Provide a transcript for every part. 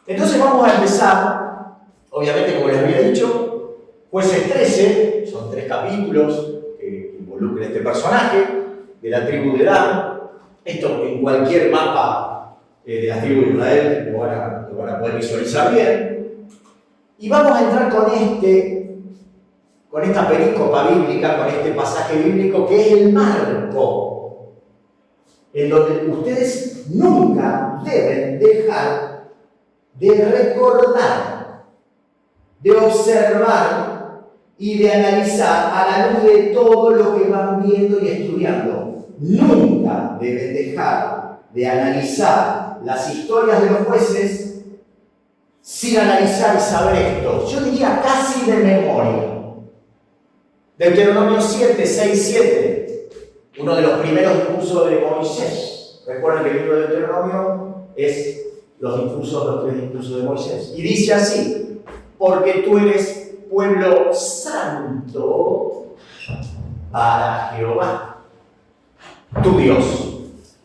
Entonces vamos a empezar, obviamente como les había dicho, Jueces 13, son 3 capítulos que involucran a este personaje de la tribu de Dan. Esto en cualquier mapa de la tribu de Israel lo van a poder visualizar bien. Y vamos a entrar con esta perícopa bíblica, con este pasaje bíblico que es el marco en donde ustedes nunca deben dejar de recordar, de observar y de analizar a la luz de todo lo que van viendo y estudiando. Nunca deben dejar de analizar las historias de los jueces sin analizar y saber esto. Yo diría casi de memoria. Deuteronomio 7, 6, 7, uno de los primeros discursos de Moisés. Recuerden que el libro de Deuteronomio es los 3 discursos de Moisés. Y dice así: porque tú eres pueblo santo para Jehová, tu Dios.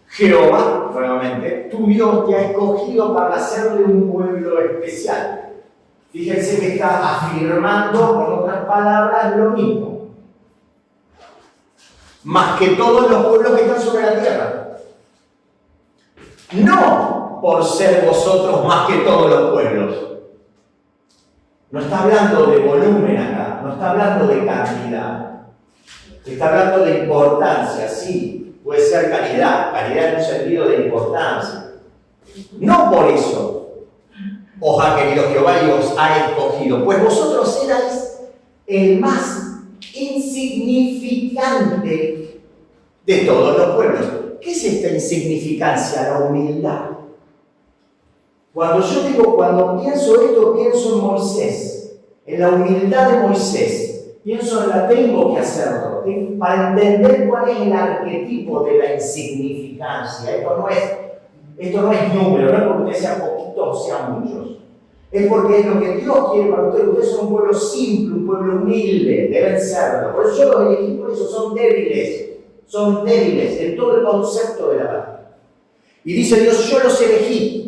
Jehová, nuevamente, tu Dios te ha escogido para hacerle un pueblo especial. Fíjense que está afirmando, con otras palabras, lo mismo. Más que todos los pueblos que están sobre la tierra. No por ser vosotros más que todos los pueblos. No está hablando de volumen acá, no está hablando de cantidad. Está hablando de importancia, sí, puede ser calidad en un sentido de importancia. No por eso os ha querido Jehová y os ha escogido, pues vosotros erais el más insignificante de todos los pueblos. ¿Qué es esta insignificancia? La humildad. Cuando pienso esto, pienso en Moisés, en la humildad de Moisés. Pienso en la tengo que hacerlo, para entender cuál es el arquetipo de la insignificancia. Esto no es número, no es porque ustedes sean poquitos o sean muchos. Es porque es lo que Dios quiere para ustedes. Ustedes son un pueblo simple, un pueblo humilde, deben serlo. Por eso yo los elegí, por eso son débiles en todo el concepto de la palabra. Y dice Dios, yo los elegí.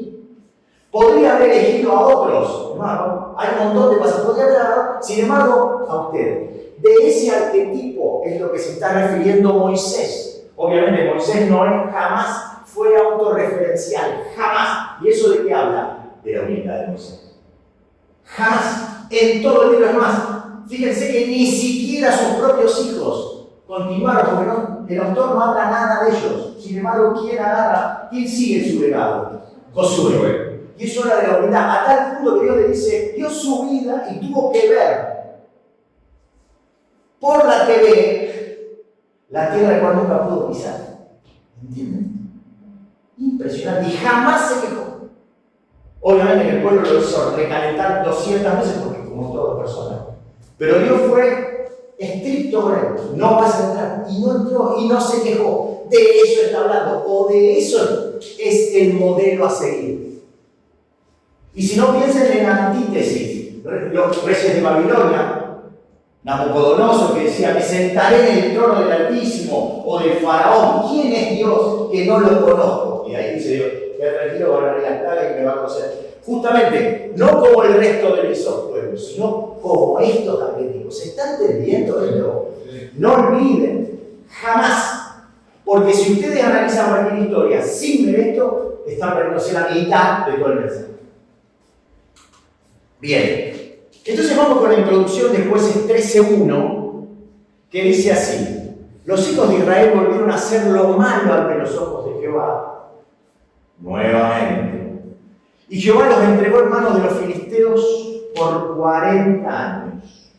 Podría haber elegido a otros, hermano, hay un montón de cosas, podría haber dado, sin embargo, a ustedes. De ese arquetipo es lo que se está refiriendo Moisés. Obviamente Moisés jamás fue autorreferencial, jamás. ¿Y eso de qué habla? De la humildad de Moisés. Jamás, en todo el libro. Es más, fíjense que ni siquiera sus propios hijos continuaron, porque el autor no habla nada de ellos. Sin embargo, ¿quién sigue su legado? Josué. Y eso habla de la humildad, a tal punto que Dios le dice, dio su vida y tuvo que ver por la TV la tierra de cual nunca pudo pisar. ¿Entienden? Impresionante. Y jamás se quejó. Obviamente que el pueblo lo hizo recalentar 200 veces, porque como todas personas. Pero Dios fue estricto con él. No vas a entrar. Y no entró y no se quejó. De eso está hablando. O de eso es el modelo a seguir. Y si no, piensen en la antítesis. Los reyes de Babilonia, Nabucodonosor, que decía, me sentaré en el trono del Altísimo, o del Faraón. ¿Quién es Dios que no lo conozco? Y ahí dice Dios, me tranquilo, gobernaré las plagas y me va a conocer. Justamente, no como el resto de esos pueblos, sino como estos arquetipos. ¿Se está entendiendo esto? No olviden, jamás. Porque si ustedes analizan cualquier historia sin ver esto, están perdiéndose la mitad de todo el mensaje. Bien, entonces vamos con la introducción de Jueces 13:1, que dice así: los hijos de Israel volvieron a hacer lo malo ante los ojos de Jehová, nuevamente. Y Jehová los entregó en manos de los filisteos por 40 años.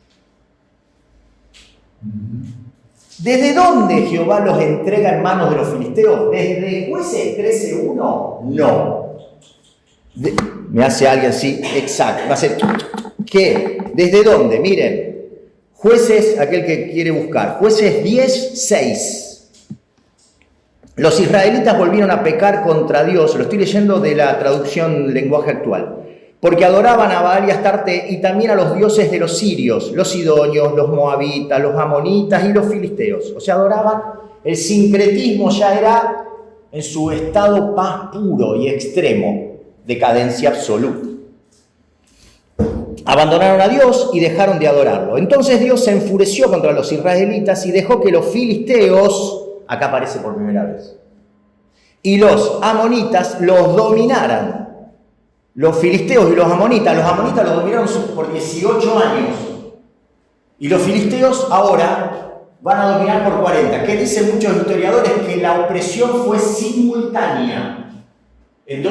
¿Desde dónde Jehová los entrega en manos de los filisteos? ¿Desde Jueces 13:1? No. Me hace alguien así, exacto. Me hace, ¿qué? ¿Desde dónde? Miren, Jueces, aquel que quiere buscar, Jueces 10:6. Los israelitas volvieron a pecar contra Dios, lo estoy leyendo de la traducción lenguaje actual, porque adoraban a Baal y a Astarte y también a los dioses de los sirios, los sidonios, los moabitas, los amonitas y los filisteos. O sea, adoraban, el sincretismo ya era en su estado más puro y extremo, decadencia absoluta. abandonaron a Dios y dejaron de adorarlo. Entonces Dios se enfureció contra los israelitas y dejó que los filisteos, acá aparece por primera vez, y los amonitas los dominaran. Los filisteos y los amonitas los dominaron por 18 años. Y los filisteos ahora van a dominar por 40. ¿Qué dicen muchos historiadores? Que la opresión fue simultánea en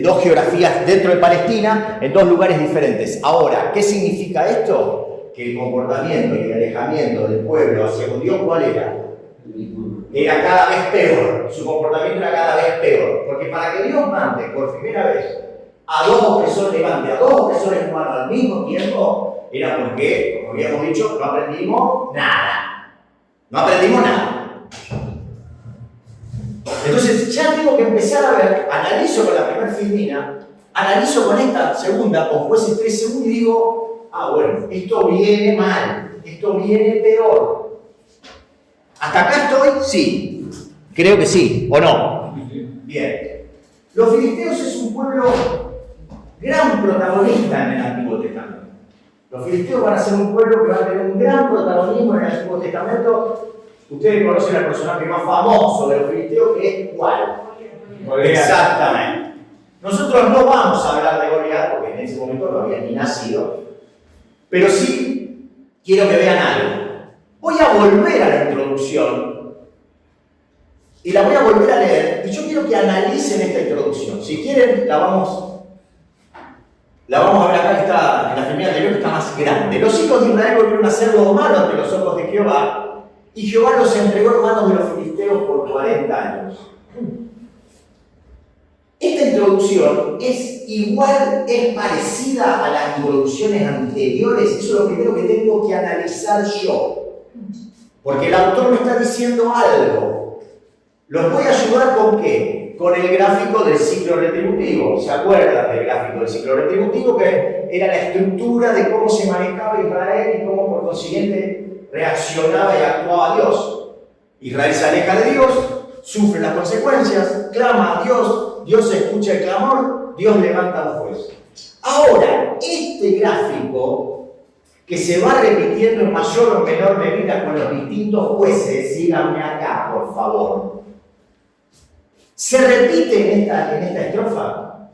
dos geografías dentro de Palestina, en dos lugares diferentes. Ahora, ¿qué significa esto? Que el comportamiento y el alejamiento del pueblo hacia con Dios, ¿cuál era? Era cada vez peor. Su comportamiento era cada vez peor. Porque para que Dios mande por primera vez a dos opresores humanos al mismo tiempo, era porque, como habíamos dicho, no aprendimos nada. No aprendimos nada. Entonces ya tengo que empezar a ver, analizo con la primera filmina, analizo con esta segunda, con Jueces 13:1 y digo, bueno, esto viene mal, esto viene peor. ¿Hasta acá estoy? Sí. Creo que sí, ¿o no? Bien. Los filisteos es un pueblo gran protagonista en el Antiguo Testamento. Los filisteos van a ser un pueblo que va a tener un gran protagonismo en el Antiguo Testamento. Ustedes conocen al personaje más famoso de los filisteos, que es ¿cuál? Goliat. Exactamente. Nosotros no vamos a hablar de Goliat, porque en ese momento no había ni nacido, pero sí quiero que vean algo. Voy a volver a la introducción y la voy a volver a leer, y yo quiero que analicen esta introducción. Si quieren, la vamos a ver acá, está, en la filmina anterior, que está más grande. Los hijos de Israel volvieron a hacer lo malo ante los ojos de Jehová, y Jehová los entregó en manos de los filisteos por 40 años. Esta introducción es igual, es parecida a las introducciones anteriores. Eso es lo primero que tengo que analizar yo. Porque el autor me está diciendo algo. ¿Los voy a ayudar con qué? Con el gráfico del ciclo retributivo. ¿Se acuerdan del gráfico del ciclo retributivo? Que era la estructura de cómo se manejaba Israel y cómo por consiguiente reaccionaba y actuaba Dios. Israel se aleja de Dios, sufre las consecuencias, clama a Dios, Dios escucha el clamor, Dios levanta a un juez. Ahora, este gráfico, que se va repitiendo en mayor o menor medida con los distintos jueces, síganme acá, por favor. Se repite en esta estrofa.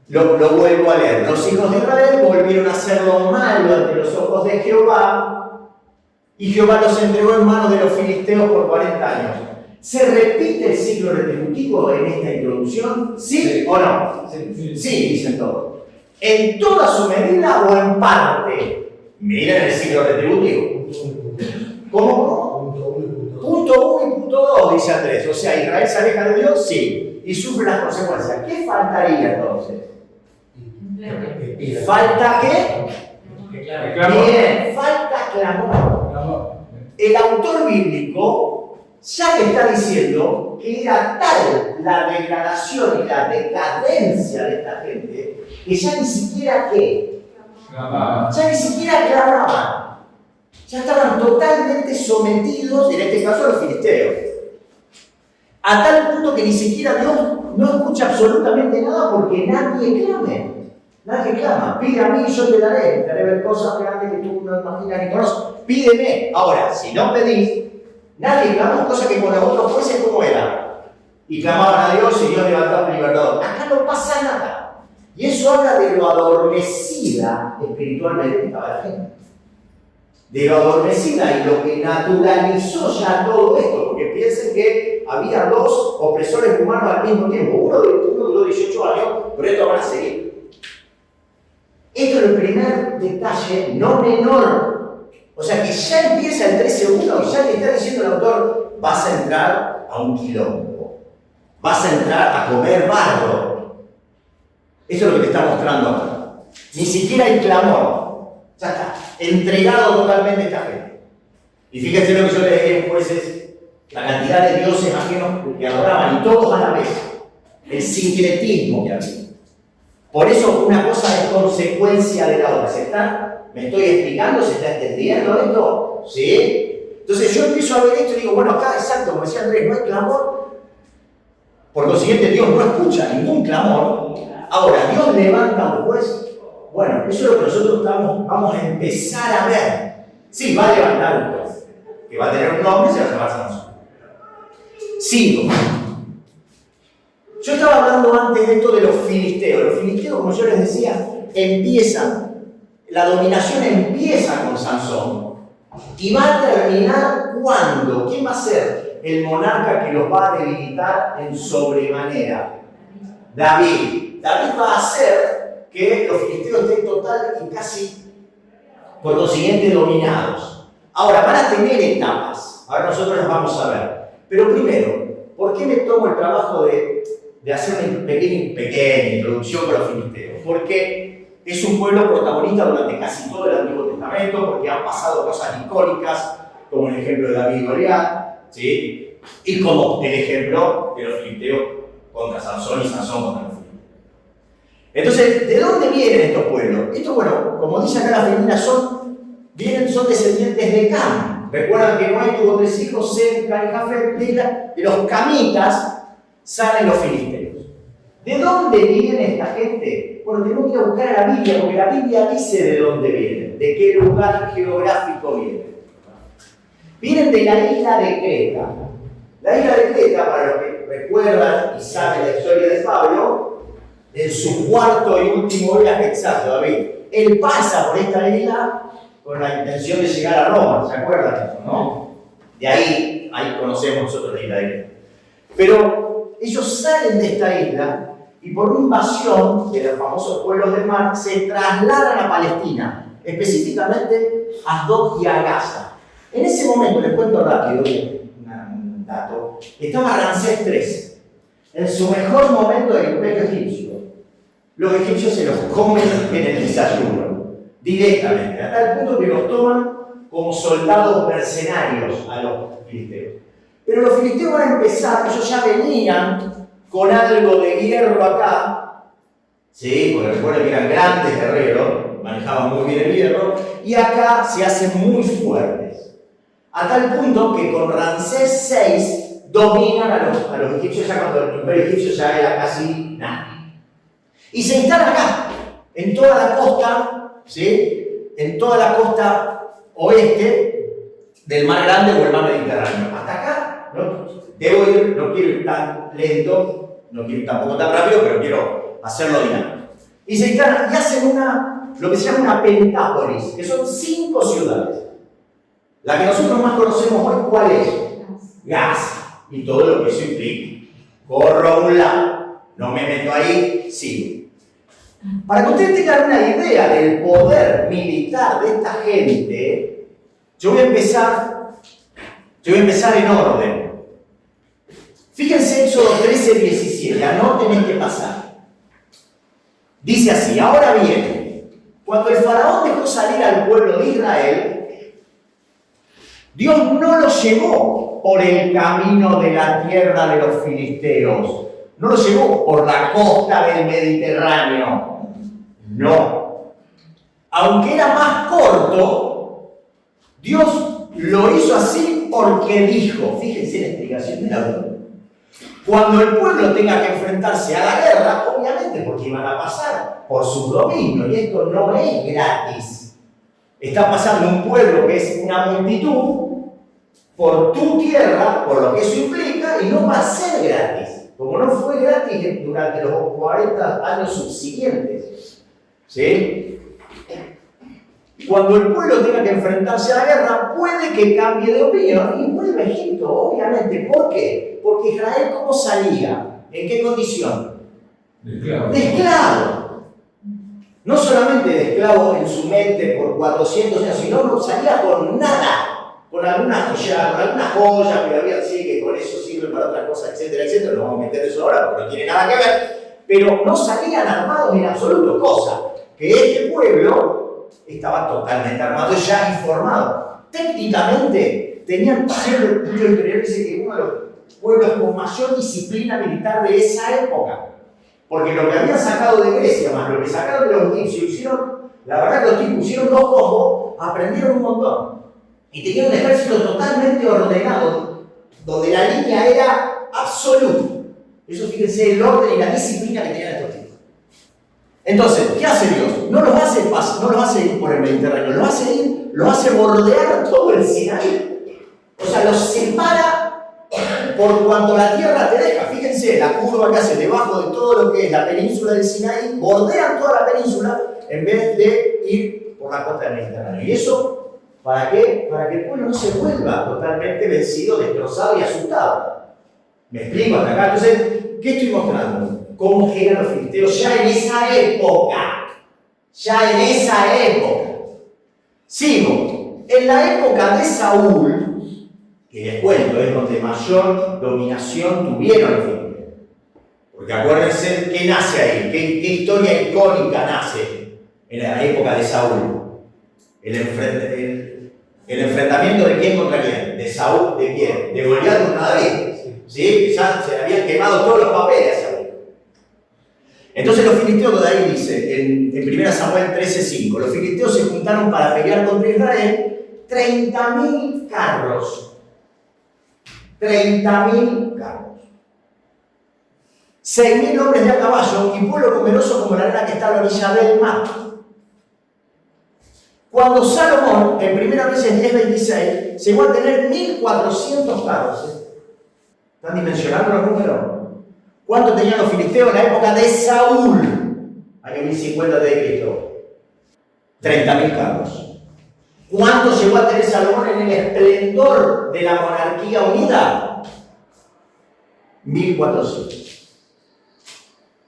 Lo vuelvo a leer. Los hijos de Israel volvieron a hacer lo malo ante los ojos de Jehová, y Jehová los entregó en manos de los filisteos por 40 años. ¿Se repite el ciclo retributivo en esta introducción? ¿Sí o no? Sí, dicen todos. ¿En toda su medida o en parte? Miren el ciclo retributivo. ¿Cómo? Punto 1 y punto 2, dice Andrés. O sea, Israel se aleja de Dios, sí, y sufre las consecuencias. ¿Qué faltaría entonces? ¿Falta qué? Bien, falta clamor. El autor bíblico ya que está diciendo que era tal la degradación y la decadencia de esta gente que ya ni siquiera ya ni siquiera clamaban. Ya estaban totalmente sometidos, en este caso a los filisteos. A tal punto que ni siquiera Dios no escucha absolutamente nada porque nadie clame. Nadie clama. Pide a mí y yo te daré ver cosas grandes que tú no imaginas ni conoces. Pídeme. Ahora, si no pedís, nadie clamó, cosa que con los otros jueces, ¿cómo era? Y clamaban a Dios y Dios levantaba un libertador. Acá no pasa nada. Y eso habla de lo adormecida espiritualmente que estaba la gente. De lo adormecida y lo que naturalizó ya todo esto. Porque piensen que había dos opresores humanos al mismo tiempo. Uno duró 18 años, pero estos van a seguir. Esto es el primer detalle, no menor. O sea que ya empieza el 13:1 y ya te está diciendo el autor, vas a entrar a un quilombo. Vas a entrar a comer barro. Eso es lo que te está mostrando acá. Ni siquiera hay clamor. Ya está. Entregado totalmente esta gente. Y fíjense lo que yo les dije en Jueces, la cantidad de dioses ajenos que adoraban y todos a la vez. El sincretismo que había. Por eso una cosa es consecuencia de la otra. ¿Me estoy explicando? ¿Se está entendiendo esto? ¿Sí? Entonces yo empiezo a ver esto y digo, bueno, acá exacto, como decía Andrés, no hay clamor. Por consiguiente, Dios no escucha ningún clamor. Ahora, Dios levanta a un juez. Bueno, eso es lo que nosotros vamos a empezar a ver. Sí, va a levantar un juez, que va a tener un nombre y se va a llamar Sansón. 5. Yo estaba hablando antes de esto de los filisteos. Los filisteos, como yo les decía, la dominación empieza con Sansón y va a terminar ¿cuándo? ¿Quién va a ser el monarca que los va a debilitar en sobremanera? David. David va a hacer que los filisteos estén total y casi, por consiguiente, dominados. Ahora, van a tener etapas. Ahora nosotros las vamos a ver. Pero primero, ¿por qué me tomo el trabajo de hacer una pequeña introducción con los filisteos? Porque es un pueblo protagonista durante casi todo el Antiguo Testamento, porque han pasado cosas icónicas, como el ejemplo de David y Goliat, ¿sí? Y como el ejemplo de los filisteos contra Sansón y Sansón contra los filisteos. Entonces, ¿de dónde vienen estos pueblos? Estos, bueno, como dice acá la femenina, son descendientes de Cam. Recuerdan que Noé tuvo 3 hijos, Sem, Cam y Jafet. De los camitas salen los filisteos. ¿De dónde viene esta gente? Bueno, tenemos que ir a buscar a la Biblia, porque la Biblia dice de dónde vienen, de qué lugar geográfico vienen. Vienen de la isla de Creta. La isla de Creta, para los que recuerdan y saben la historia de Pablo, en su 4º y último viaje, exacto, David, él pasa por esta isla con la intención de llegar a Roma, ¿se acuerdan de eso, no? De ahí conocemos nosotros la isla de Creta. Pero ellos salen de esta isla y por una invasión de los famosos pueblos del mar se trasladan a Palestina, específicamente a Asdod y a Gaza. En ese momento, les cuento rápido un dato, estaba Ramsés III, en su mejor momento del Imperio Egipcio. Los egipcios se los comen en el desayuno, directamente, a tal punto que los toman como soldados mercenarios a los filisteos. Pero los filisteos van a empezar, ellos ya venían con algo de hierro acá, ¿sí? Porque recuerden que eran grandes guerreros, manejaban muy bien el hierro, y acá se hacen muy fuertes. A tal punto que con Ramsés VI dominan a los egipcios ya cuando el imperio egipcio ya era casi nada. Y se instalan acá, en toda la costa, ¿sí? En toda la costa oeste del Mar Grande o el Mar Mediterráneo. Hasta acá, no quiero ir tan lento, no quiero ir tampoco tan rápido, pero quiero hacerlo dinámico. Y se instalan y hacen lo que se llama una pentápolis, que son 5 ciudades. La que nosotros más conocemos hoy, ¿cuál es? Gaza. Y todo lo que eso implica. Corro a un lado, no me meto ahí, sigo. Para que ustedes tengan una idea del poder militar de esta gente, yo voy a empezar en orden. Fíjense Éxodo 13:17, anoten este pasaje. Dice así: ahora bien, cuando el faraón dejó salir al pueblo de Israel, Dios no lo llevó por el camino de la tierra de los filisteos, no lo llevó por la costa del Mediterráneo, no. Aunque era más corto, Dios lo hizo así porque dijo, fíjense la explicación del autor, cuando el pueblo tenga que enfrentarse a la guerra, obviamente porque iban a pasar por su dominio, y esto no es gratis. Está pasando un pueblo que es una multitud por tu tierra, por lo que eso implica, y no va a ser gratis. Como no fue gratis durante los 40 años subsiguientes. ¿Sí? Cuando el pueblo tenga que enfrentarse a la guerra, puede que cambie de opinión y vuelva a Egipto, obviamente. ¿Por qué? Porque Israel, ¿cómo salía? ¿En qué condición? De esclavo. No solamente de esclavo en su mente por 400 años, sino no salía con nada. Con alguna joya que había, sí, que con eso sirve para otras cosas, etcétera, etcétera. No vamos a meter eso ahora porque no tiene nada que ver. Pero no salían armados en absoluto, cosa que este pueblo estaba totalmente armado ya y formado. Técnicamente tenían que ser el pueblo interior, dice que uno de los pueblos con mayor disciplina militar de esa época. Porque lo que habían sacado de Grecia, más lo que sacaron de los egipcios, la verdad que los tipos hicieron 2 combos, aprendieron un montón. Y tenían un ejército totalmente ordenado, donde la línea era absoluta. Eso fíjense el orden y la disciplina que tenían estos tipos. Entonces, ¿qué hace Dios? No los hace ir por el Mediterráneo, los hace bordear todo el Sinaí. O sea, los separa por cuanto la tierra te deja. Fíjense, la curva que hace debajo de todo lo que es la península del Sinaí, bordean toda la península en vez de ir por la costa del Mediterráneo. ¿Y eso para qué? Para que el pueblo no se vuelva totalmente vencido, destrozado y asustado. ¿Me explico hasta acá? Entonces, ¿qué estoy mostrando? Cómo eran los filisteos ya en esa época. Ya en esa época. Sigo. En la época de Saúl, que les cuento, es donde mayor dominación tuvieron los filisteos. Porque acuérdense, ¿qué nace ahí? ¿Qué historia icónica nace en la época de Saúl? El enfrentamiento de quién contra quién. ¿De Saúl? ¿De quién? De Goliat contra David. ¿Sí? Ya se habían quemado todos los papeles. Entonces los filisteos, de ahí dice, en 1 Samuel 13:5, los filisteos se juntaron para pelear contra Israel 30.000 carros. 30.000 carros. 6.000 hombres de a caballo y pueblo numeroso como la arena que está a la orilla del mar. Cuando Salomón, en 1 Reyes 10:26, llegó a tener 1.400 carros. ¿Están dimensionando los números? ¿Cuánto tenían los filisteos en la época de Saúl? Año 1050 de Cristo. 30.000 carros. ¿Cuánto llegó a tener Salomón en el esplendor de la monarquía unida? 1.400.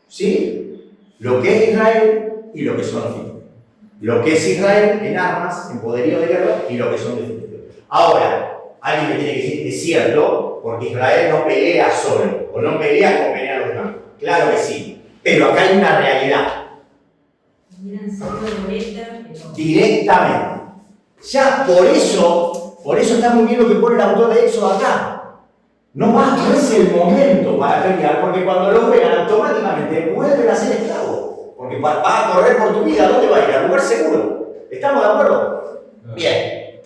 ¿Sí? Lo que es Israel y lo que son los filisteos. Lo que es Israel en armas, en poderío de guerra y lo que son los filisteos. Ahora, alguien me tiene que decir, es cierto, porque Israel no pelea solo, o no pelea como pelean los demás. Claro que sí, pero acá hay una realidad. Directamente. Ya por eso está muy bien lo que pone el autor de Éxodo acá. No es el momento para pelear, porque cuando los vean automáticamente vuelven a ser esclavos. Porque va a correr por tu vida, ¿dónde va a ir? Al lugar seguro. ¿Estamos de acuerdo? Bien.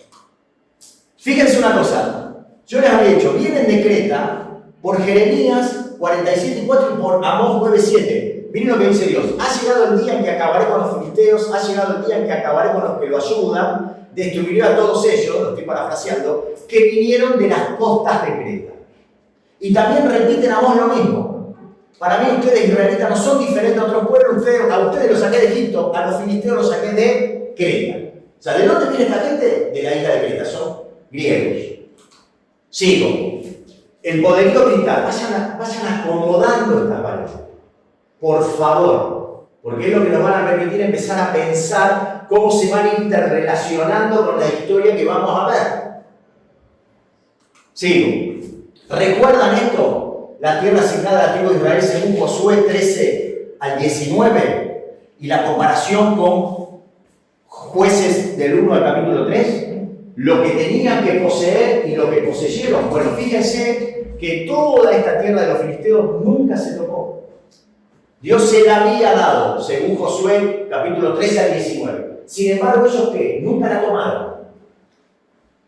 Fíjense una cosa, yo les había dicho, vienen de Creta por Jeremías 47:4 y por Amós 9:7. Miren lo que dice Dios. Ha llegado el día en que acabaré con los filisteos, ha llegado el día en que acabaré con los que lo ayudan, destruiré a todos ellos, lo estoy parafraseando, que vinieron de las costas de Creta. Y también repiten Amós lo mismo. Para mí ustedes israelitas no son diferentes a otros pueblos, a ustedes los saqué de Egipto, a los filisteos los saqué de Creta. O sea, ¿de dónde viene esta gente? De la isla de Creta, son griegos. Sigo. El poderío militar, vayan acomodando esta palabra. Por favor. Porque es lo que nos van a permitir empezar a pensar cómo se van interrelacionando con la historia que vamos a ver. Sigo. ¿Recuerdan esto? La tierra asignada a la tribu de Israel según Josué 13-19 y la comparación con Jueces del 1 al capítulo 3. Lo que tenían que poseer y lo que poseyeron. Bueno, fíjense que toda esta tierra de los filisteos nunca se tocó. Dios se la había dado, según Josué, capítulo 13 al 19. Sin embargo, ellos ¿qué? Nunca la tomaron.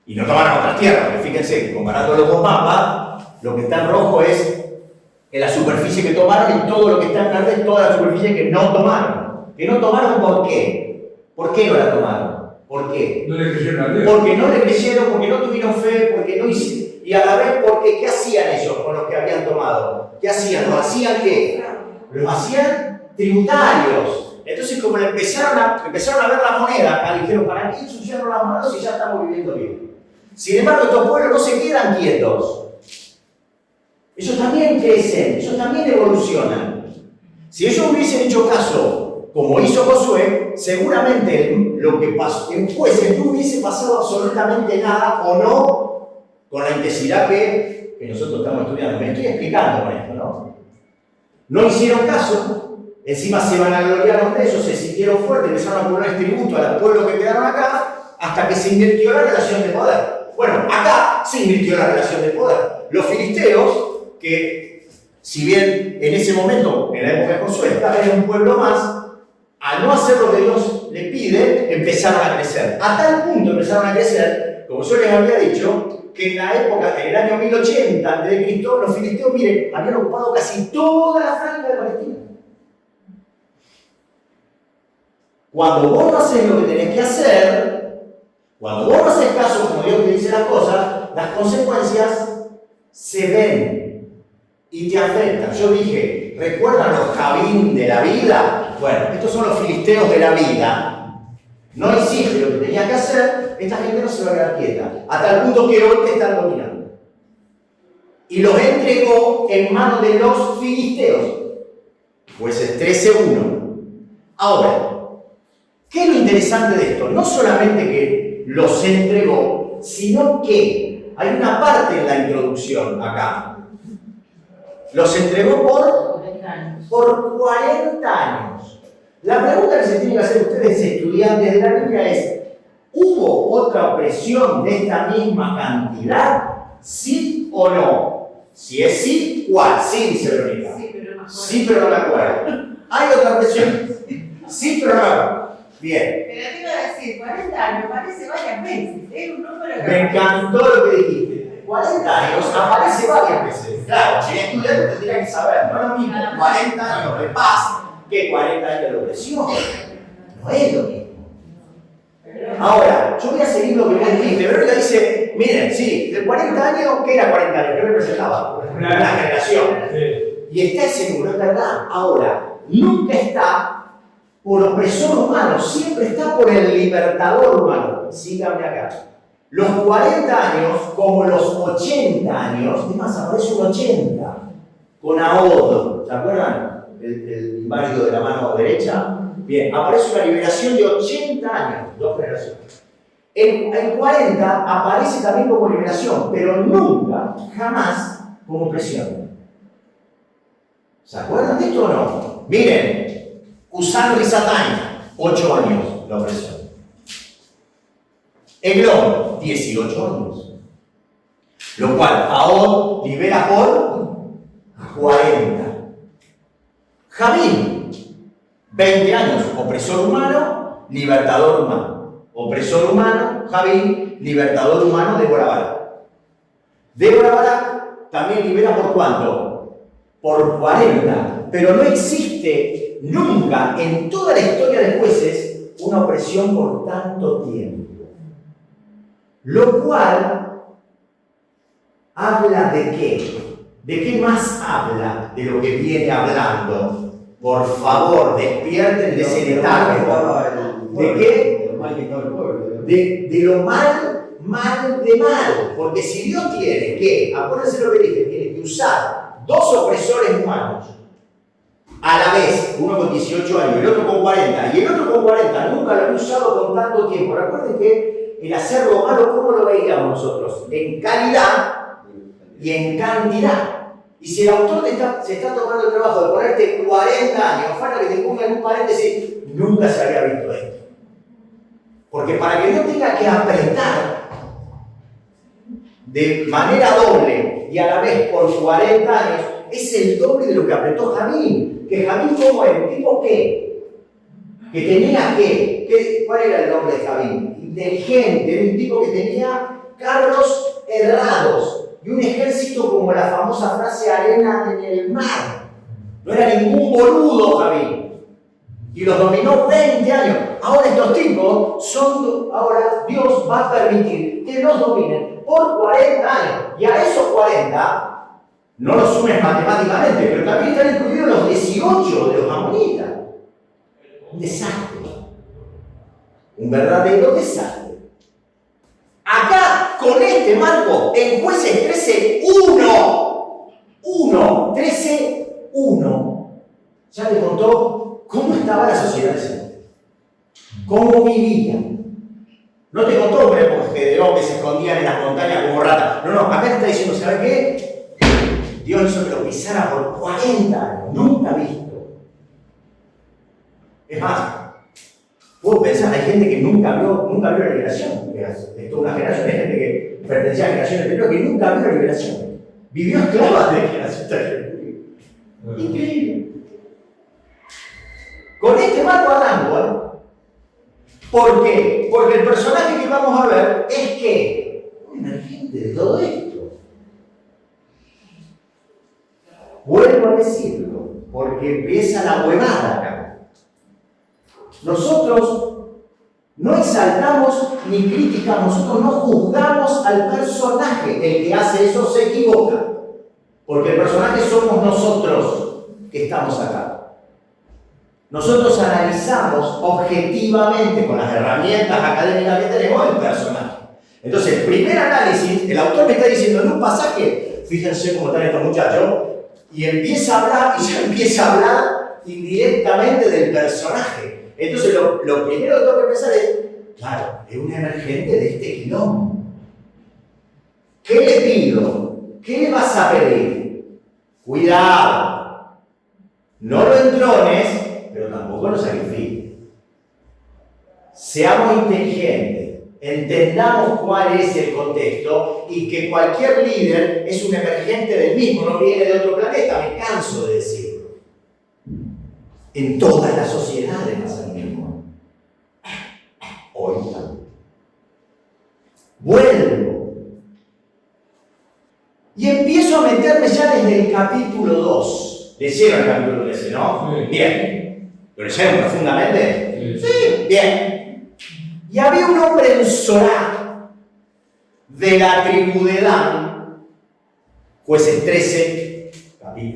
Y no tomaron otras tierras, porque fíjense que comparando los dos mapas, lo que está en rojo es en la superficie que tomaron y todo lo que está en verde es toda la superficie que no tomaron. ¿Que no tomaron por qué? ¿Por qué no la tomaron? ¿Por qué? No le creyeron a Dios. Porque no le creyeron, porque no tuvieron fe, porque no hicieron. Y a la vez, porque ¿qué hacían ellos con los que habían tomado? ¿Qué hacían? ¿Los hacían qué? Los hacían tributarios. Entonces, como empezaron a ver la moneda acá, dijeron, ¿para qué ensuciaron las manos si ya estamos viviendo bien? Sin embargo, estos pueblos no se quedan quietos. Ellos también crecen, ellos también evolucionan. Si ellos hubiesen hecho caso, como hizo Josué, seguramente lo que pasó en Jueces no hubiese pasado absolutamente nada o no con la intensidad que nosotros estamos estudiando. Me estoy explicando con esto, ¿no? No hicieron caso, encima se vanagloriaron de eso, se sintieron fuertes, empezaron a poner tributo a los pueblos que quedaron acá, hasta que se invirtió la relación de poder. Bueno, acá se invirtió la relación de poder. Los filisteos, que si bien en ese momento, en la época de Josué, estaban en un pueblo más, al no hacer lo que Dios les pide, empezaron a crecer. A tal punto empezaron a crecer, como yo les había dicho, que en la época, en el año 1080 a.C., los filisteos, miren, habían ocupado casi toda la franja de Palestina. Cuando vos no haces lo que tenés que hacer, cuando vos no haces caso como Dios te dice las cosas, las consecuencias se ven y te afectan. Yo dije, ¿recuerdan los Javín de la vida? Bueno, estos son los filisteos de la vida. No hiciste lo que tenías que hacer, esta gente no se va a quedar quieta. A tal punto que hoy te están dominando. Y los entregó en manos de los filisteos. Jueces 13:1. Ahora, ¿qué es lo interesante de esto? No solamente que los entregó, sino que hay una parte en la introducción acá. Los entregó por 40 años. La pregunta que se tienen que hacer ustedes, estudiantes de la Biblia, es: ¿hubo otra opresión de esta misma cantidad? ¿Sí o no? Si es sí, ¿cuál? Sí, dice Verónica. Sí, pero no me acuerdo. ¿Hay otra opresión? Sí, pero no me acuerdo. Bien. Pero te iba a decir, 40 años aparece varias veces. Es un número que Me encantó lo que dijiste. 40 años aparece varias veces. Claro, si estudiante tendría que saber. No es lo mismo 40 años de paz que 40 años de opresión. No es lo mismo. Ahora, yo voy a seguir lo que vos dijiste. Verónica dice, miren, sí, de 40 años, ¿qué era 40 años? ¿Qué representaba? Una generación. Y está ese número, es verdad. Ahora, nunca está por opresor humano, siempre está por el libertador humano. Síganme acá. Los 40 años, como los 80 años, es más, aparece un 80, con Ahod, ¿se acuerdan? El inválido de la mano derecha. Bien, aparece una liberación de 80 años, 2 generaciones. El 40 aparece también como liberación, pero nunca, jamás, como opresión. ¿Se acuerdan de esto o no? Miren, Usán Risatán, 8 años la opresión. Eglón, 18 años. Lo cual Ahod libera por 40. Javín, 20 años, opresor humano, libertador humano. Opresor humano, Javín, libertador humano, Débora Barak. Débora Barak también libera por ¿cuánto? Por 40. Pero no existe nunca en toda la historia de jueces una opresión por tanto tiempo. Lo cual habla de qué? ¿De qué más habla de lo que viene hablando? Por favor, despierten de ese letargo. ¿De qué? De lo mal de mal. Porque si Dios tiene que, acuérdense lo que dije, tiene que usar 2 opresores humanos a la vez, uno con 18 años y el otro con 40, y el otro con 40 nunca lo había usado con tanto tiempo. Recuerden que el hacer lo malo, ¿cómo lo veíamos nosotros? En calidad y en cantidad. Y si el autor se está tomando el trabajo de ponerte 40 años, falta que te ponga en un paréntesis, nunca se había visto esto. Porque para que no tenga que apretar de manera doble y a la vez por 40 años, es el doble de lo que apretó Javín. Que Javín, ¿cómo era? ¿Un tipo qué? Que tenía qué. ¿Cuál era el nombre de Javín? Inteligente, era un tipo que tenía carros errados y un ejército como la famosa frase arena en el mar. No era ningún boludo Javín. Y los dominó 20 años. Ahora estos tipos ahora Dios va a permitir que los dominen por 40 años. Y a esos 40 no los sumes matemáticamente, pero también están incluidos los 18 de los amonitas. Un desastre. Un verdadero desastre. Acá, con este marco, en Jueces 13:1, ya te contó cómo estaba la sociedad de ese momento. Cómo vivían. No te contó una época que se escondían en las montañas como ratas. No, acá te está diciendo, ¿sabes qué? Dios hizo que lo pisara por 40 años, nunca visto. Es más, puedo pensar, hay gente que nunca vio la liberación. Es toda una generación de gente que pertenecía a la generación anterior que nunca vio la liberación. Vivió esclava de la generación anterior. Increíble. Con este marco hablando, ¿por qué? Porque el personaje que vamos a ver es que un emergente de todo esto. Vuelvo a decirlo, porque empieza la huevada acá. Nosotros no exaltamos ni criticamos, nosotros no juzgamos al personaje. El que hace eso se equivoca, porque el personaje somos nosotros que estamos acá. Nosotros analizamos objetivamente con las herramientas académicas que tenemos el personaje. Entonces, el primer análisis, el autor me está diciendo en un pasaje, fíjense cómo están estos muchachos, y empieza a hablar, y ya empieza a hablar indirectamente del personaje. Entonces, lo primero que tengo que pensar es, claro, es un emergente de este quilombo. ¿Qué le pido? ¿Qué le vas a pedir? Cuidado, no lo entrones, pero tampoco lo sacrifiques. Seamos inteligentes, entendamos cuál es el contexto y que cualquier líder es un emergente del mismo, no viene de otro planeta, me canso de decirlo. En todas las sociedades pasa lo mismo. Hoy también. Vuelvo. Y empiezo a meterme ya desde el capítulo 2. ¿Leyeron el capítulo 13, no? Sí. Bien. ¿Lo leyeron profundamente? Sí. Sí, bien. Y había un hombre en Sorá, de la tribu de Dan, Jueces 13,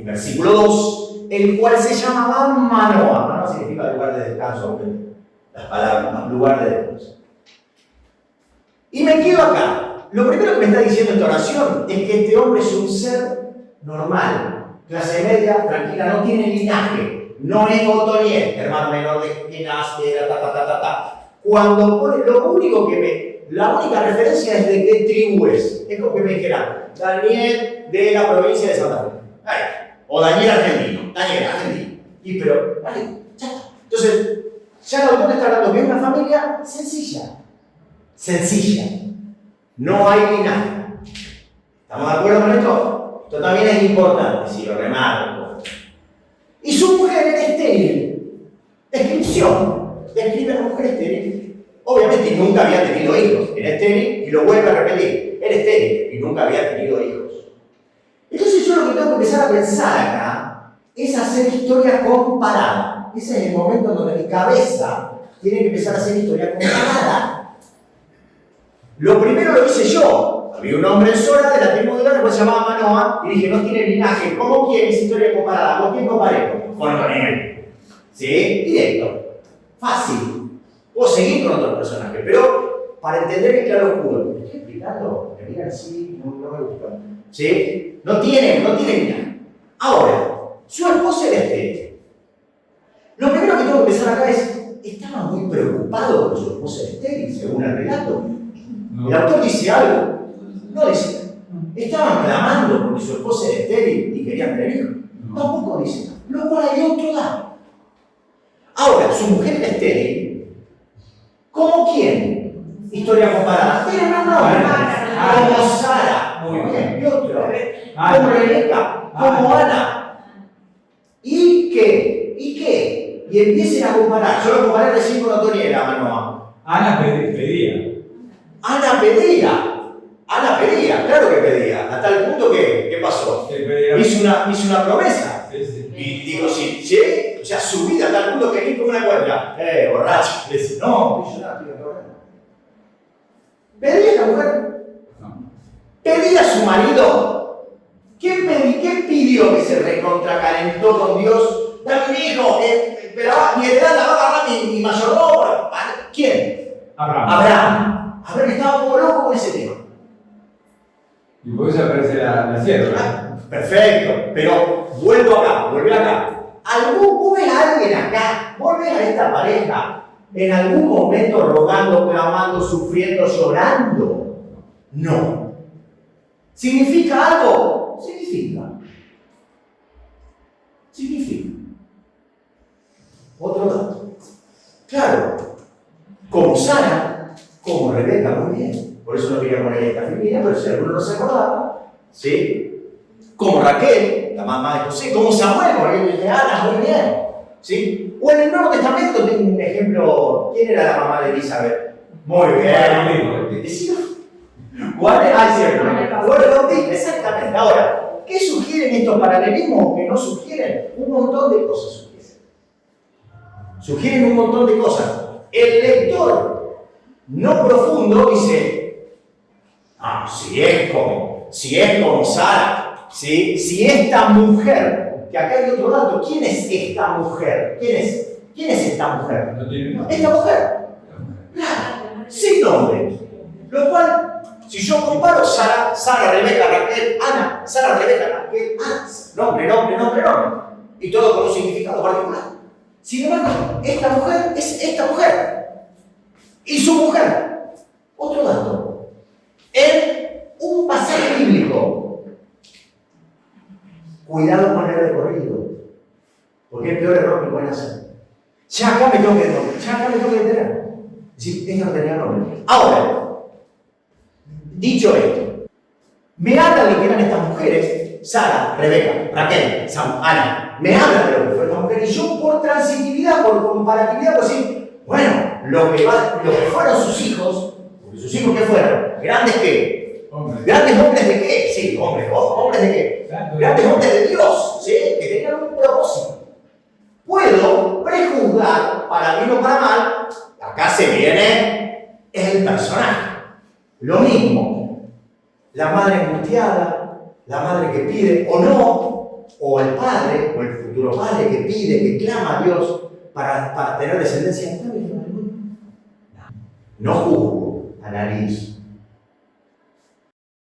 versículo 2, el cual se llamaba Manoah. Manoah significa lugar de descanso, aunque las palabras, lugar de descanso. Y me quedo acá. Lo primero que me está diciendo esta oración es que este hombre es un ser normal, clase media, tranquila, no tiene linaje, no es Otoniel, hermano menor de Kenaz, Cuando pone, la única referencia es de qué tribu es. Es como que me dijera, Daniel de la provincia de Santa Fe. Ahí. O Daniel argentino. Pero, vale, ya está. Entonces, ya el autor está hablando que es una familia sencilla. No hay linaje. ¿Estamos de acuerdo con esto? Esto también es importante, si lo remarco. Y su mujer era estéril. Descripción. Describe a la mujer estéril. Obviamente nunca había tenido hijos. Era estéril y lo vuelve a repetir. Era estéril y nunca había tenido hijos. Entonces yo lo que tengo que empezar a pensar acá es hacer historia comparada. Ese es el momento en donde mi cabeza tiene que empezar a hacer historia comparada. Lo primero lo hice yo. Había un hombre en Sora de la tribu de Dan que se llamaba Manoah y dije, no tiene linaje. ¿Cómo quieres historia comparada? ¿Con quién comparé? Con Otoniel. ¿Sí? Directo. Fácil. Puedo seguir con otros personajes, pero para entender el claroscuro. ¿Me estoy explicando? Me miran así, no me gusta. ¿Sí? No tiene linaje. Ahora, su esposa era estéril. Lo primero que tengo que pensar acá es, ¿estaba muy preocupado por su esposa estéril, según el relato? No. El autor dice algo. No dice. Estaban clamando porque su esposa era estéril y querían tener hijos. Tampoco dice. Lo cual hay otro dato. Ahora, su mujer era estéril. ¿Cómo quién? Historia comparada. Pero no. Como Sara. Muy bien. Y otro. Como Rebeca. Como Ana. ¿Y qué? Y empiecen a comparar. Yo lo comparé recién con Otoniel, Manoah. Ana pedía. Ana pedía, claro que pedía, hasta el punto que, ¿qué pasó? Hizo una promesa. Sí. Y digo, sí, o sea, su vida, hasta el punto que ni con una cuenta, borracho. Le dice, no, yo no tengo problema. ¿Pedía esta mujer? No. ¿Pedía a su marido? ¿Quién pidió que se recontracalentó con Dios? Dame un hijo, mi heredad la va a agarrar mi mayordomo. ¿Quién? Abraham estaba como loco con ese tema. Y por eso aparece la sierva. Perfecto, pero vuelve acá. ¿Vos ves a alguien acá? ¿Vos ves a esta pareja en algún momento rogando, clamando, sufriendo, llorando? No. ¿Significa algo? Significa. Otro dato. Claro, como Sara, como Rebeca, muy bien. Por eso no quería poner esta familia, pero si alguno no se acordaba, ¿sí? Como Raquel, la mamá de José, como Samuel, porque de Ana, muy bien, ¿sí? O en el Nuevo Testamento tengo un ejemplo. ¿Quién era la mamá de Elizabeth? Muy bien. ¿Cuál es? Ah, cierto. Bueno, exactamente. Ahora, ¿qué sugieren estos paralelismos que no sugieren? Un montón de cosas sugieren. Sugieren un montón de cosas. El lector no profundo dice, si es como Sara, ¿sí? Si esta mujer, que acá hay otro dato, ¿quién es esta mujer? ¿Quién es esta mujer? No tiene nombre. Esta mujer, sin nombre. Lo cual, si yo comparo Sara, Rebeca, Raquel, Ana, Sara, Rebeca, Raquel, Ana, nombre, y todo con un significado particular. Sin embargo, esta mujer es esta mujer. Y su mujer. Otro dato. En un pasaje bíblico. Cuidado con el recorrido. Porque es el peor error que pueden hacer. Ya acá me tengo que enterar. Es decir, ella no tenía nombre. Ahora, dicho esto, me habla de lo que eran estas mujeres, Sara, Rebeca, Raquel, Ana, me habla de lo que fue esta mujer, y yo por transitividad, por comparatividad, puedo decir, bueno, lo que fueron sus hijos que fueron, grandes qué, grandes hombres de qué, sí, hombres de qué, grandes hombres de Dios, ¿sí? Que tenían un propósito. Puedo prejuzgar, para bien o para mal, acá se viene el personaje. Lo mismo, la madre angustiada, la madre que pide o no, o el padre, o el futuro padre que pide, que clama a Dios para tener descendencia. No juzgo, analizo.